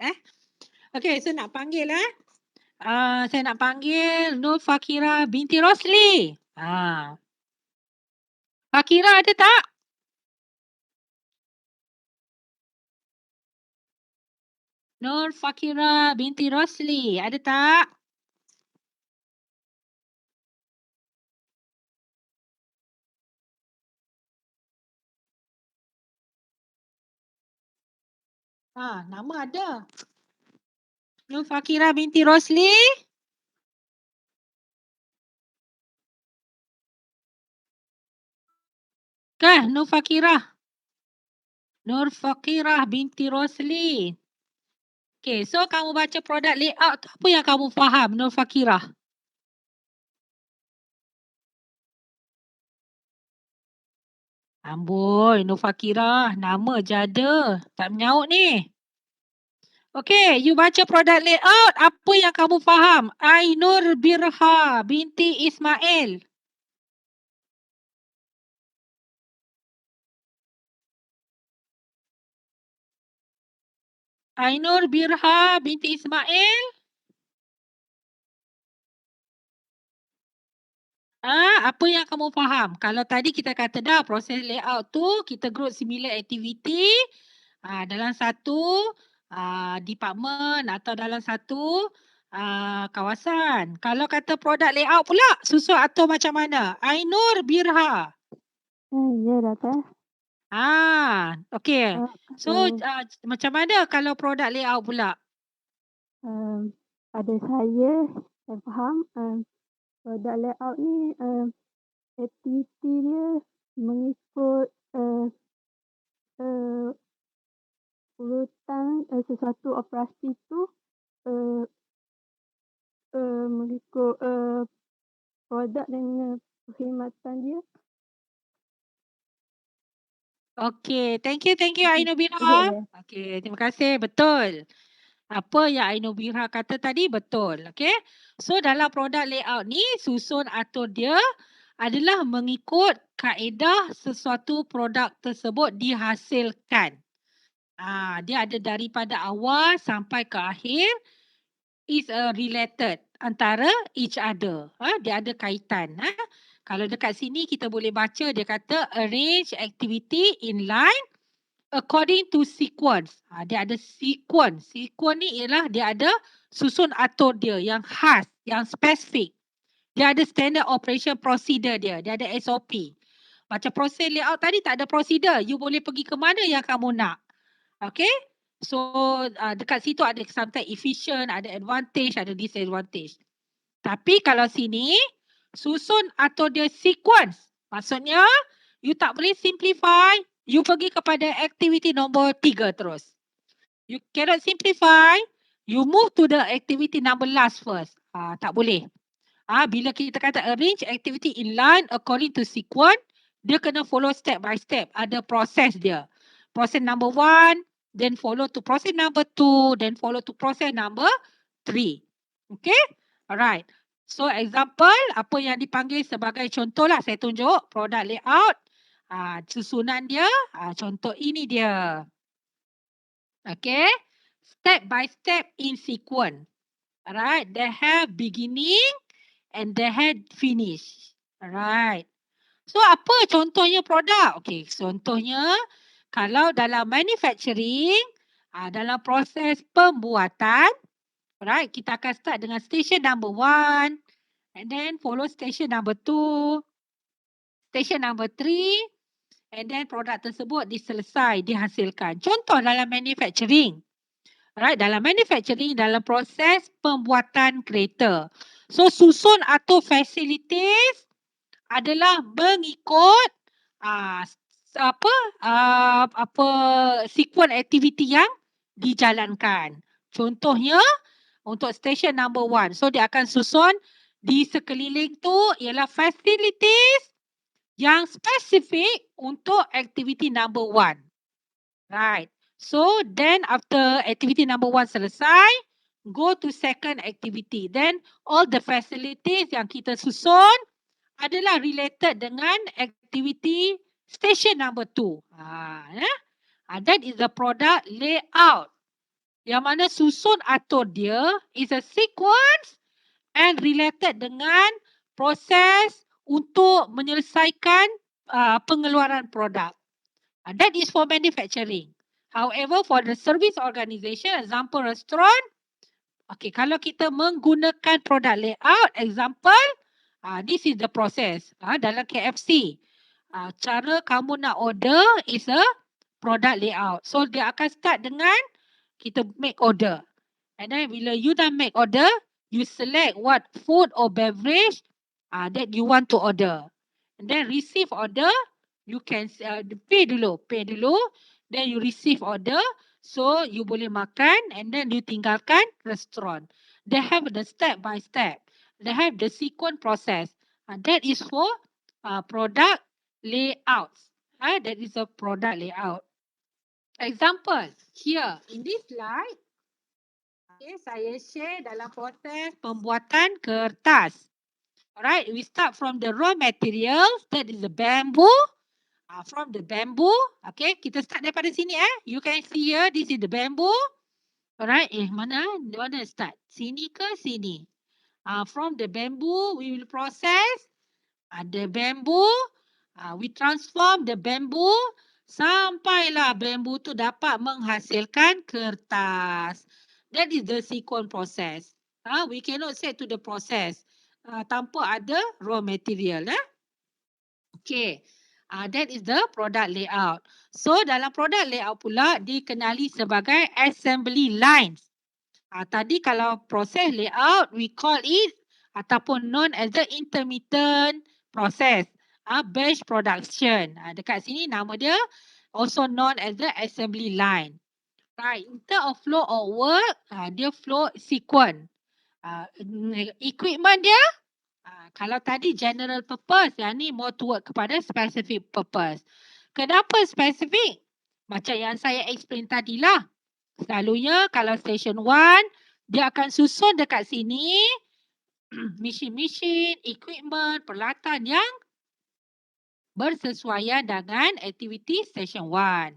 A: Okey, so nak panggil saya nak panggil Nur Fakira binti Rosli. Fakira ada tak? Nur Fakira binti Rosli, ada tak? Nama ada. Nur Fakira binti Rosli. Nur Fakira. Nur Fakira binti Rosli. Okay, so kamu baca produk layout tu apa yang kamu faham, Nur Fakira? Amboi, Nur Fakira, nama je ada. Tak menyaut ni. Okay, you baca produk layout, apa yang kamu faham? Ainur Birha binti Ismail. Ainur Birha binti Ismail. Apa yang kamu faham? Kalau tadi kita kata dah proses layout tu kita group similar activity dalam satu department atau dalam satu kawasan. Kalau kata produk layout pula susun atau macam mana? Ainur Birha.
D: Ya, Doktor.
A: Okey. So macam mana kalau produk layout pula?
D: Pada saya faham produk layout ni aktiviti dia mengikut urutan sesuatu operasi tu mengikut produk dengan perkhidmatan dia.
A: Okey, thank you Ainur Birha. Okey, terima kasih. Betul. Apa yang Ainur Birha kata tadi betul. Okey. So dalam produk layout ni susun atur dia adalah mengikut kaedah sesuatu produk tersebut dihasilkan. Dia ada daripada awal sampai ke akhir is related antara each other. Dia ada kaitan. Kalau dekat sini kita boleh baca dia kata arrange activity in line according to sequence. Dia ada sequence. Sequence ni ialah dia ada susun atur dia yang khas, yang spesifik. Dia ada standard operation procedure dia. Dia ada SOP. Macam proses layout tadi tak ada prosedur. You boleh pergi ke mana yang kamu nak. Okay? So dekat situ ada sometimes efficient, ada advantage, ada disadvantage. Tapi kalau sini susun atau dia sequence. Maksudnya you tak boleh simplify. You pergi kepada activity nombor 3 terus. You cannot simplify. You move to the activity number last first. Tak boleh. Bila kita kata arrange activity in line according to sequence, dia kena follow step by step. Ada proses dia. Proses number 1, then follow to process number 2, then follow to process number 3. Okay? Alright. So example, apa yang dipanggil sebagai contoh lah, saya tunjuk product layout. Susunan dia, contoh ini dia. Okay? Step by step in sequence. Alright, they have beginning and they have finish. Alright. So apa contohnya produk? Okay, contohnya kalau dalam manufacturing, dalam proses pembuatan, right, kita akan start dengan station number 1 and then follow station number 2, station number 3 and then produk tersebut dihasilkan. Contoh dalam manufacturing. Right, dalam manufacturing, dalam proses pembuatan kereta. So susun atau facilities adalah mengikut sequence aktiviti yang dijalankan. Contohnya untuk station number 1. So dia akan susun di sekeliling tu ialah facilities yang spesifik untuk aktiviti number 1. Right. So then after activity number 1 selesai, go to second activity. Then all the facilities yang kita susun adalah related dengan activity Station number 2. That is the product layout. Yang mana susun atur dia is a sequence and related dengan proses untuk menyelesaikan pengeluaran produk. That is for manufacturing. However, for the service organisation, example restaurant, okay, kalau kita menggunakan product layout, example, this is the process. Dalam KFC, cara kamu nak order is a product layout. So, dia akan start dengan kita make order. And then bila you dah make order, you select what food or beverage that you want to order. And then receive order, you can pay dulu. Then you receive order, so you boleh makan and then you tinggalkan restaurant. They have the step by step. They have the sequence process. That is for product layouts. That is a product layout. Example, here in this slide, okay, saya share dalam proses pembuatan kertas. Alright, we start from the raw materials, that is the bamboo. From the bamboo, okay, kita start daripada sini You can see here, this is the bamboo. Alright, mana start? Sini ke sini? From the bamboo, we will process the bamboo. We transform the bamboo sampailah bamboo tu dapat menghasilkan kertas. That is the sequence process. We cannot say to the process tanpa ada raw material. Okay. That is the product layout. So dalam product layout pula dikenali sebagai assembly lines. Tadi kalau proses layout, we call it ataupun known as the intermittent process. Batch production. Dekat sini nama dia also known as the assembly line. Right. In terms of flow of work, dia flow sequence. Equipment dia, kalau tadi general purpose, yang ni more toward kepada specific purpose. Kenapa specific? Macam yang saya explain tadilah. Selalunya kalau station 1, dia akan susun dekat sini mesin-mesin, equipment, peralatan yang bersesuaian dengan aktiviti station 1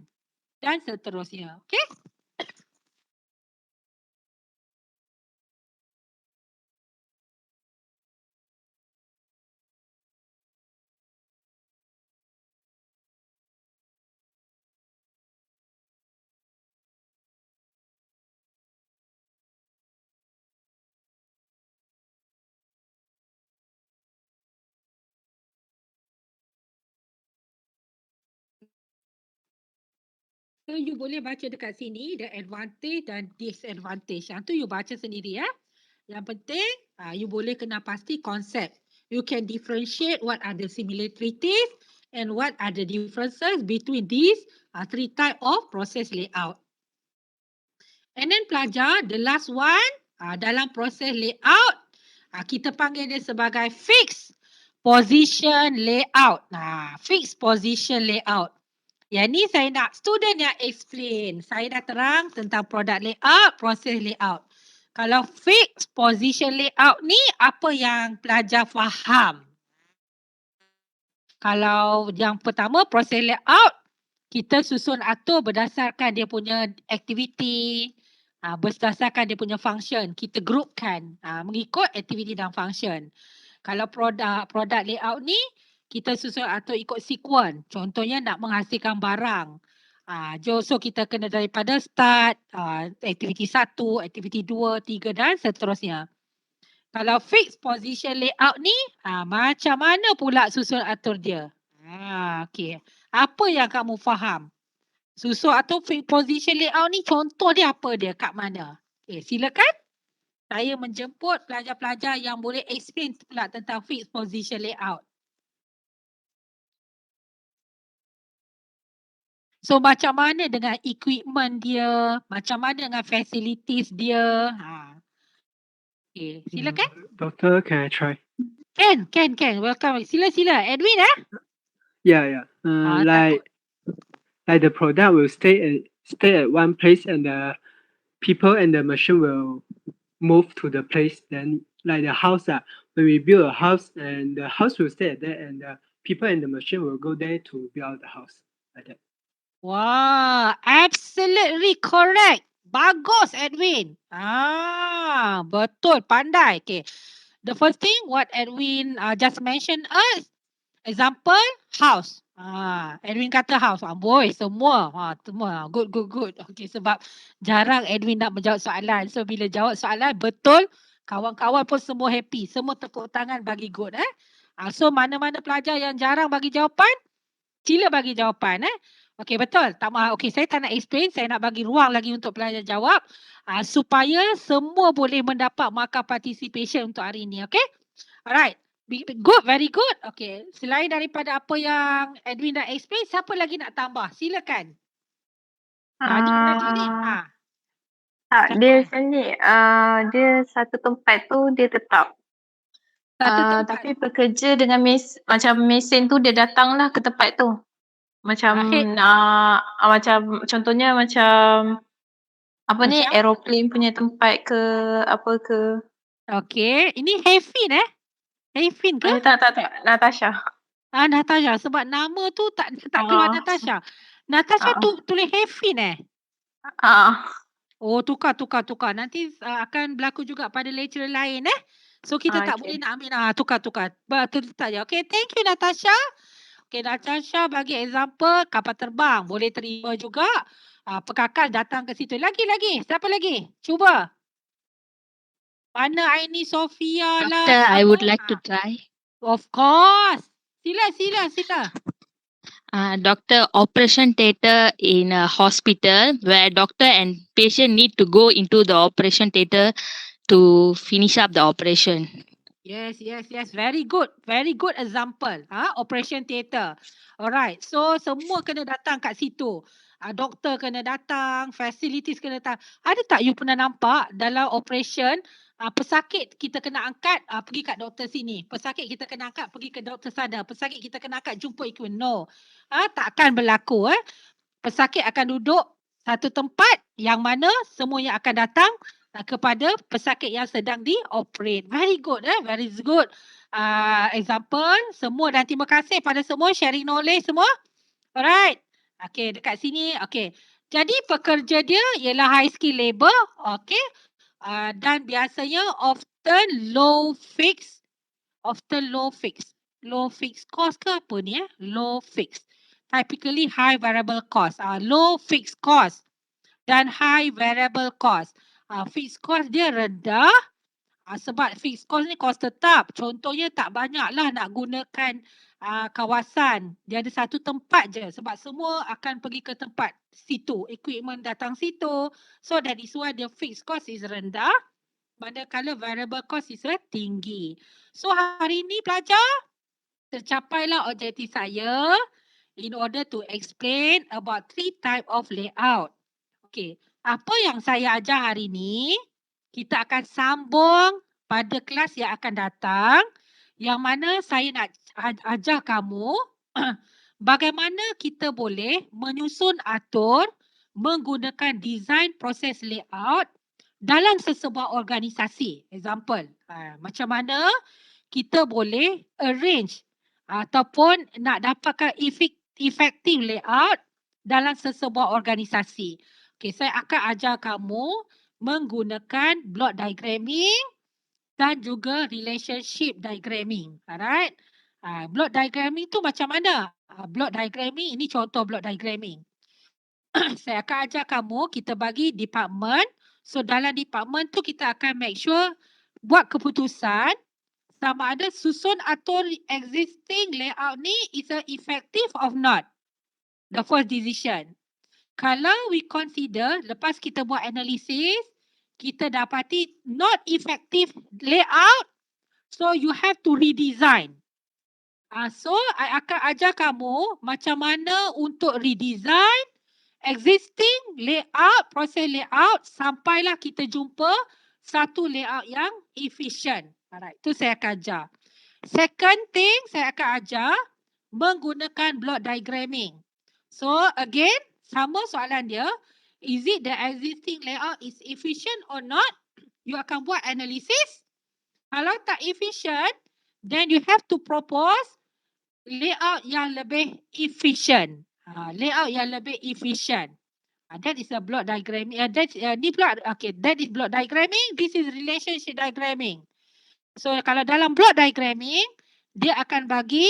A: dan seterusnya. Okay? So you boleh baca dekat sini the advantage dan disadvantage. Yang tu you baca sendiri Yang penting you boleh kena pasti konsep. You can differentiate what are the similarities and what are the differences between these 3 type of process layout. And then pelajar, the last one dalam proses layout, kita panggil dia sebagai fixed position layout. Fixed position layout. Yang ni saya nak student yang explain. Saya dah terang tentang product layout, proses layout. Kalau fixed position layout ni, apa yang pelajar faham? Kalau yang pertama, proses layout, kita susun atur berdasarkan dia punya aktiviti, berdasarkan dia punya function. Kita groupkan mengikut aktiviti dan function. Kalau product layout ni, kita susun atur ikut sequence. Contohnya nak menghasilkan barang. So kita kena daripada start, aktiviti 1, aktiviti 2, 3 dan seterusnya. Kalau fixed position layout ni, macam mana pula susun atur dia? Okay. Apa yang kamu faham? Susun atur fixed position layout ni contoh dia apa dia? Kat mana? Okay, silakan. Saya menjemput pelajar-pelajar yang boleh explain pula tentang fixed position layout. So macam mana dengan equipment dia, macam mana dengan facilities dia. Okay, silakan.
F: Doctor, can I try?
A: Can. Welcome. Sila. Edwin
F: Yeah. Like the product will stay at one place and the people and the machine will move to the place. Then like the house, when we build a house and the house will stay there and the people and the machine will go there to build the house like that.
A: Wah, absolutely correct. Bagus, Edwin. Betul, pandai. Okay. The first thing what Edwin just mentioned us, example, house. Edwin kata house. Boy, semua. Semua. Good, good, good. Okay, sebab jarang Edwin nak menjawab soalan. So, bila jawab soalan, betul. Kawan-kawan pun semua happy. Semua tepuk tangan bagi good. So, mana-mana pelajar yang jarang bagi jawapan, sila bagi jawapan. Okey, betul. Tak mahu. Okey, saya tak nak explain. Saya nak bagi ruang lagi untuk pelajar jawab supaya semua boleh mendapat markah participation untuk hari ini. Okey? Alright. Good, very good. Okey, selain daripada apa yang Edwin dah explain, siapa lagi nak tambah? Silakan.
G: Dia sendiri, dia satu tempat tu dia tetap.
A: Satu tempat.
G: Tapi bekerja dengan macam mesin tu dia datanglah ke tempat tu. Macam macam contohnya macam apa ni, aeroplane punya tempat ke apa ke.
A: Okey, ini Hefin Hefin ke?
G: Tak, Natasha.
A: Natasha, sebab nama tu tak keluar Natasha. Natasha tulis Hefin Oh, tukar. Nanti akan berlaku juga pada lecturer lain So kita tak boleh nak ambil tukar. Betul tak je. Okay, thank you Natasha. Okay, Natasha bagi example kapal terbang. Boleh terima juga. Pekakal datang ke situ. Lagi. Siapa lagi? Cuba. Mana Aini, Sofia lah.
H: Doctor, I would like to try.
A: Of course. Sila.
H: Doctor, operation theatre in a hospital where doctor and patient need to go into the operation theatre to finish up the operation.
A: Yes. Very good example. Operation theatre. Alright. So semua kena datang kat situ. Doktor kena datang, facilities kena datang. Ada tak you pernah nampak dalam operation pesakit kita kena angkat pergi kat doktor sini. Pesakit kita kena angkat pergi ke doktor sana. Pesakit kita kena angkat jumpa equipment. No. Takkan berlaku. Pesakit akan duduk satu tempat yang mana semuanya akan datang kepada pesakit yang sedang dioperate. Very good. Very good example. Semua, dan terima kasih pada semua sharing knowledge semua. Alright. Okay, dekat sini. Okay. Jadi pekerja dia ialah high skill labor. Okay. Dan biasanya often low fixed cost ke apa ni low fixed. Typically high variable cost. Low fixed cost dan high variable cost. Fixed cost dia rendah sebab fixed cost ni cost tetap. Contohnya tak banyaklah nak gunakan kawasan. Dia ada satu tempat je sebab semua akan pergi ke tempat situ. Equipment datang situ. So that is why the fixed cost is rendah. Manakala variable cost is tinggi. So hari ni pelajar tercapailah objektif saya in order to explain about 3 type of layout. Okay. Apa yang saya ajar hari ni, kita akan sambung pada kelas yang akan datang yang mana saya nak ajar kamu bagaimana kita boleh menyusun atur menggunakan design proses layout dalam sesebuah organisasi. Example, macam mana kita boleh arrange ataupun nak dapatkan effective layout dalam sesebuah organisasi. Okay, saya akan ajar kamu menggunakan block diagramming dan juga relationship diagramming. Alright. Block diagramming tu macam mana? Block diagramming, ini contoh block diagramming. Saya akan ajar kamu, kita bagi department. So dalam department tu kita akan make sure buat keputusan sama ada susun atur existing layout ni is effective or not. The first decision. Kalau we consider, lepas kita buat analisis, kita dapati not effective layout, so you have to redesign. So, I akan ajar kamu macam mana untuk redesign existing layout, proses layout, sampailah kita jumpa satu layout yang efficient. Alright, itu saya akan ajar. Second thing, saya akan ajar menggunakan block diagramming. So, again, sama soalan dia, is it the existing layout is efficient or not? You akan buat analisis. Kalau tak efficient, then you have to propose layout yang lebih efficient. Layout yang lebih efficient. That is a block diagramming. That is block diagramming. This is relationship diagramming. So kalau dalam block diagramming, dia akan bagi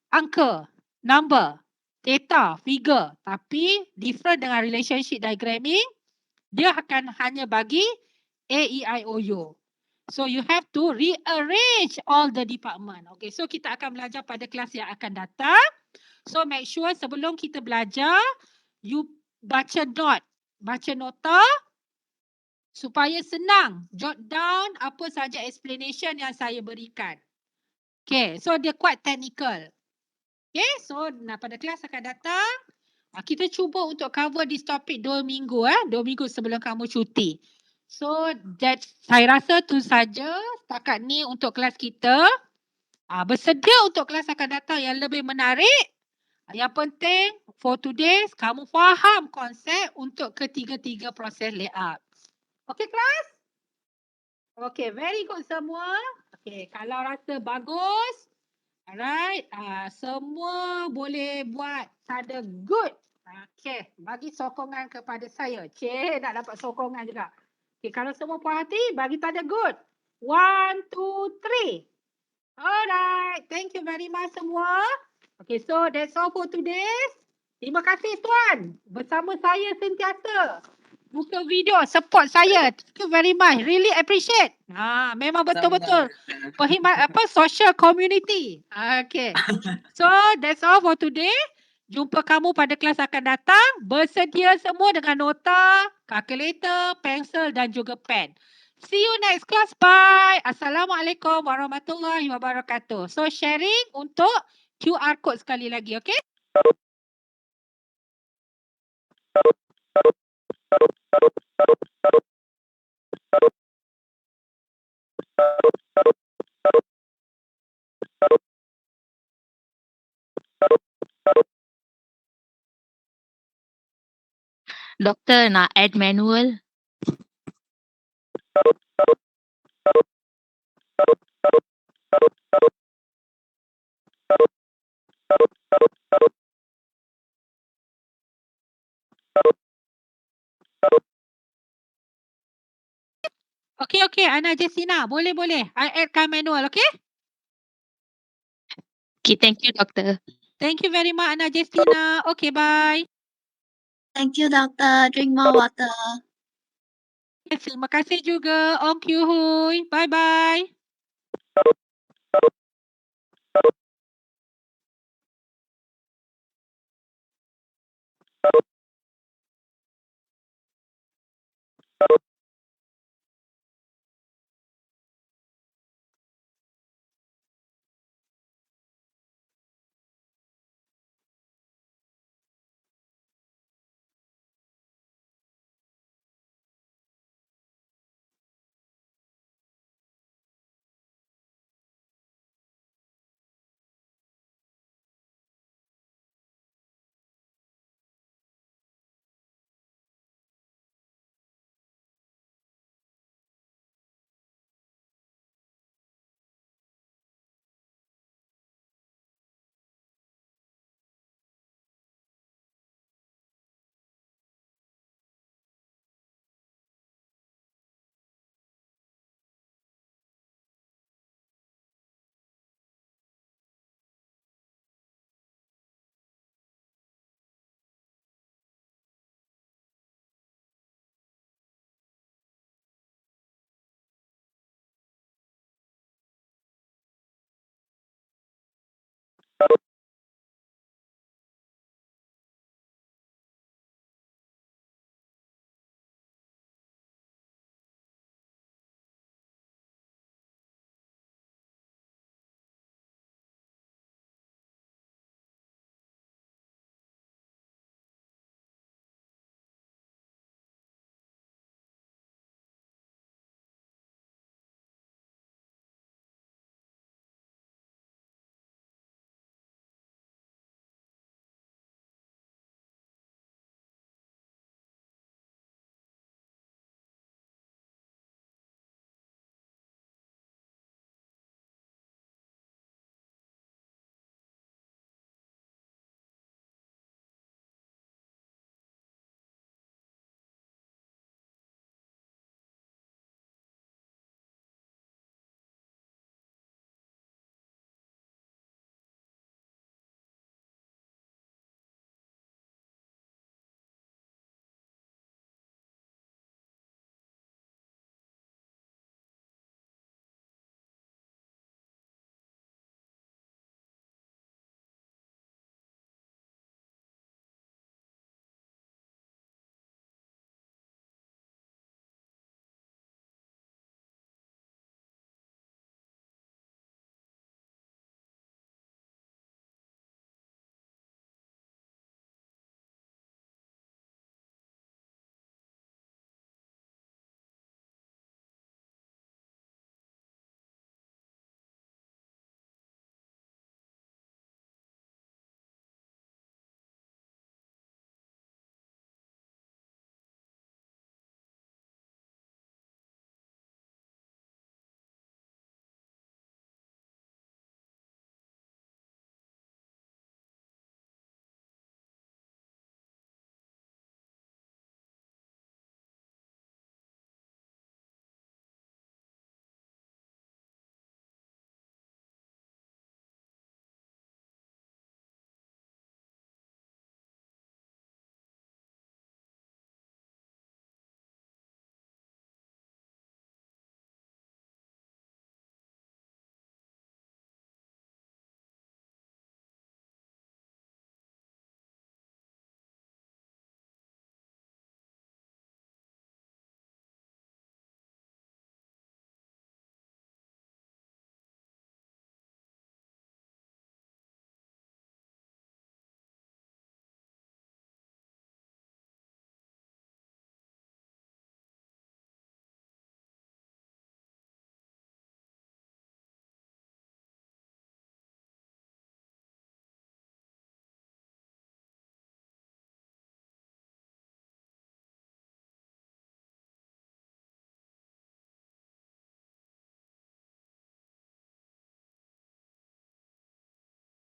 A: angka, number, data, figure. Tapi different dengan relationship diagramming, dia akan hanya bagi A, E, I, O, U. So you have to rearrange all the department. Okay, so kita akan belajar pada kelas yang akan datang. So make sure sebelum kita belajar, you baca note, baca nota supaya senang. Jot down apa saja explanation yang saya berikan. Okay, so dia quite technical. Okay, so pada kelas akan datang, kita cuba untuk cover this topic 2 minggu. 2 minggu sebelum kamu cuti. So that saya rasa tu saja setakat ni untuk kelas kita. Bersedia untuk kelas akan datang yang lebih menarik. Yang penting for today kamu faham konsep untuk ketiga-tiga proses layout. Okay kelas? Okay, very good semua. Okay, kalau rasa bagus, alright, semua boleh buat tanda good. Okay, bagi sokongan kepada saya. Nak dapat sokongan juga. Okay, kalau semua puas hati, bagi tanda good. 1, 2, 3. Alright, thank you very much semua. Okay, so that's all for today. Terima kasih Tuan. Bersama saya sentiasa. Buka video, support saya. Thank you very much. Really appreciate. Memang betul-betul perkhidmat social community. Okay. So that's all for today. Jumpa kamu pada kelas akan datang. Bersedia semua dengan nota, calculator, pensel dan juga pen. See you next class. Bye. Assalamualaikum warahmatullahi wabarakatuh. So sharing untuk QR code sekali lagi. Okay.
H: Doktor nak add manual.
A: Okay, Ana Jessina. Boleh. I addkan manual, okay?
H: Okay, thank you, Doctor.
A: Thank you very much, Ana Jessina. Okay, bye.
I: Thank you, Doctor. Drink more water.
A: Terima kasih juga, Ong Kyu Hui. Bye-bye.